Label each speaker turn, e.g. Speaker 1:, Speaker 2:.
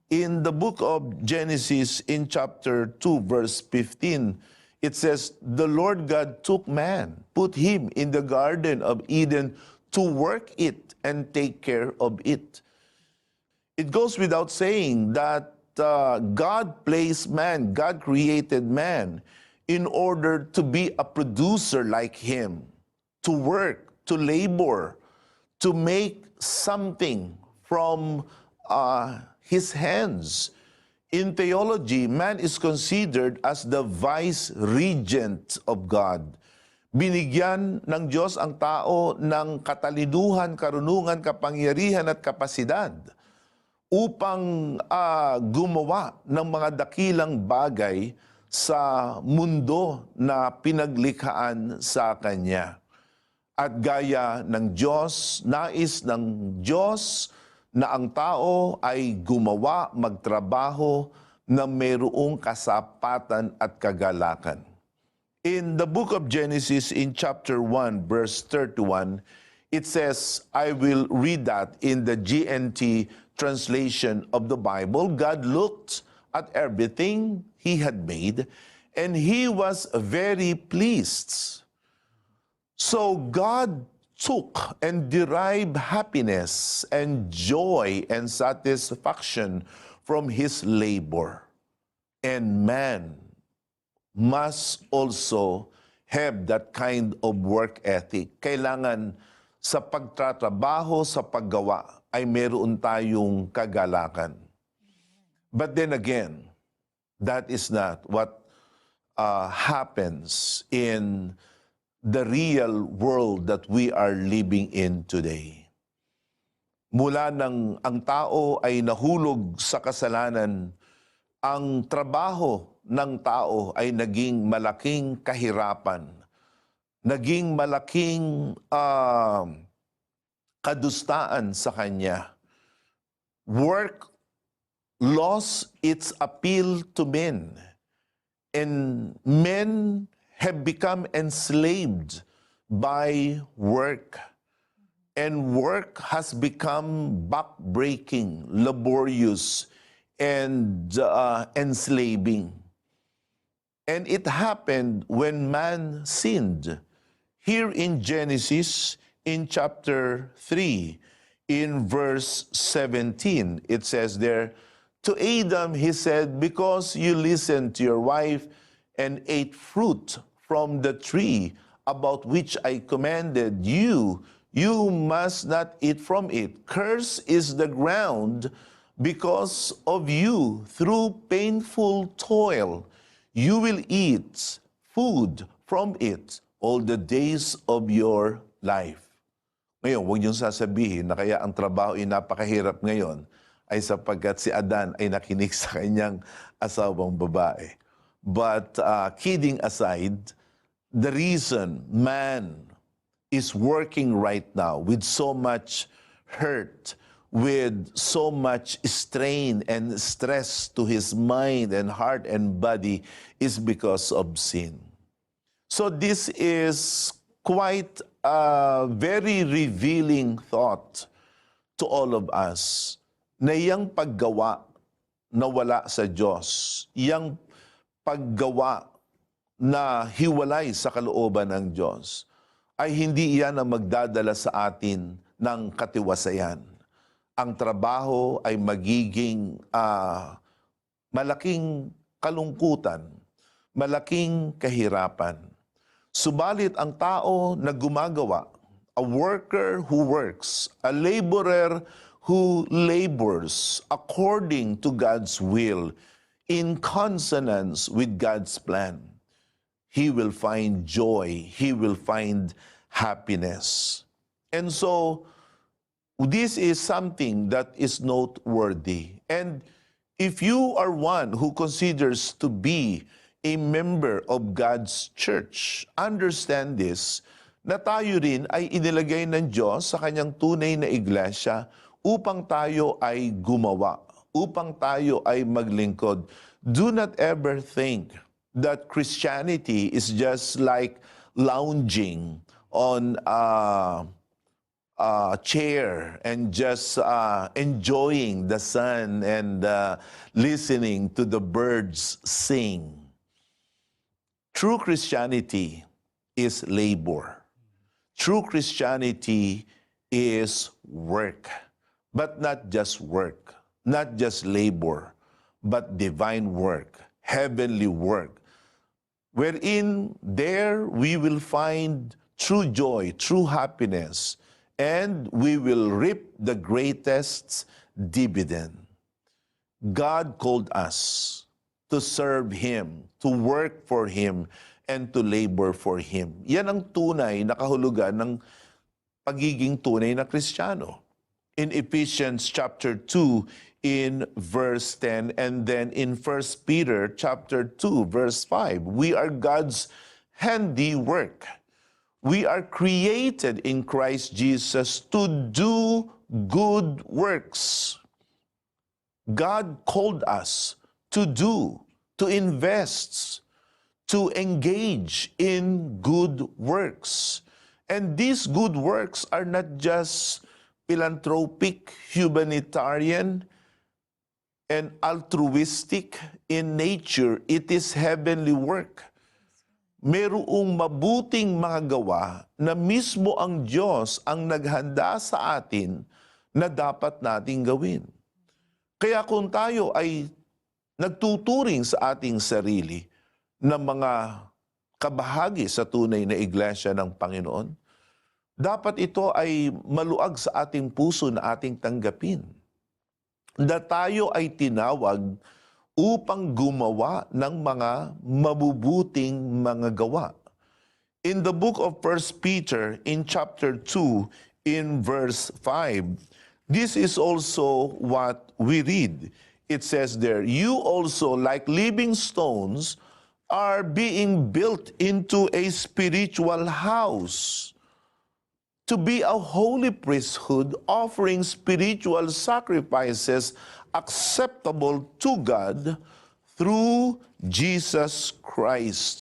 Speaker 1: In the book of Genesis, in chapter 2, verse 15, it says, "The Lord God took man, put him in the Garden of Eden to work it and take care of it." It goes without saying that God placed man, God created man in order to be a producer like him, to work, to labor, to make something from his hands. In theology, man is considered as the vice-regent of God. Binigyan ng Diyos ang tao ng katalinuhan, karunungan, kapangyarihan at kapasidad upang gumawa ng mga dakilang bagay sa mundo na pinaglikhaan sa Kanya. At gaya ng Diyos, nais ng Diyos na ang tao ay gumawa, magtrabaho na mayroong kasapatan at kagalakan. In the book of Genesis, in chapter 1, verse 31, it says, I will read that in the GNT translation of the Bible. God looked at everything He had made, and He was very pleased. So God took and derived happiness and joy and satisfaction from His labor. And man must also have that kind of work ethic. Kailangan sa pagtatrabaho, sa paggawa, ay meron tayong kagalakan. But then again, that is not what happens in the real world that we are living in today. Mula nang ang tao ay nahulog sa kasalanan, ang trabaho ng tao ay naging malaking kahirapan, naging malaking kadustaan sa kanya. Work lost its appeal to men, and men have become enslaved by work. And work has become backbreaking, laborious, and enslaving. And it happened when man sinned. Here in Genesis, in chapter 3, in verse 17, it says there, to Adam he said, because you listened to your wife and ate fruit from the tree about which I commanded you, you must not eat from it. Cursed is the ground because of you. Through painful toil, you will eat food from it all the days of your life. Ngayon, huwag niyong sasabihin na kaya ang trabaho ay napakahirap ngayon ay sapagkat si Adan ay nakinig sa kanyang asawang babae. But kidding aside, the reason man is working right now with so much hurt, with so much strain and stress to his mind and heart and body is because of sin. So this is quite a very revealing thought to all of us na iyang paggawa na wala sa Diyos, iyang paggawa na hiwalay sa kalooban ng Diyos, ay hindi iyan ang magdadala sa atin ng katiwasayan. Ang trabaho ay magiging malaking kalungkutan, malaking kahirapan. Subalit ang tao na gumagawa, a worker who works, a laborer who labors according to God's will, in consonance with God's plan, he will find joy, he will find happiness. And so, this is something that is noteworthy. And if you are one who considers to be a member of God's church, understand this, na tayo rin ay inilagay ng Diyos sa kanyang tunay na iglesia upang tayo ay gumawa, upang tayo ay maglingkod. Do not ever think that Christianity is just like lounging on chair and just enjoying the sun and listening to the birds sing. True Christianity is labor. True Christianity is work, but not just work, not just labor, but divine work, heavenly work, wherein there we will find true joy, true happiness, and we will reap the greatest dividend. God called us to serve Him, to work for Him, and to labor for Him. Yan ang tunay na kahulugan ng pagiging tunay na Kristiyano. In Ephesians chapter 2, in verse 10, and then in 1 Peter chapter 2, verse 5, we are God's handiwork. We are created in Christ Jesus to do good works. God called us to do, to invest, to engage in good works. And these good works are not just philanthropic, humanitarian, and altruistic in nature. It is heavenly work. Merong mabuting mga gawa na mismo ang Diyos ang naghanda sa atin na dapat nating gawin. Kaya kung tayo ay nagtuturing sa ating sarili na mga kabahagi sa tunay na iglesia ng Panginoon, dapat ito ay maluag sa ating puso na ating tanggapin. Na tayo ay tinawag upang gumawa ng mga mabubuting mga gawa. In the book of 1 Peter, in chapter 2, in verse 5, this is also what we read. It says there, you also, like living stones, are being built into a spiritual house, to be a holy priesthood, offering spiritual sacrifices acceptable to God through Jesus Christ.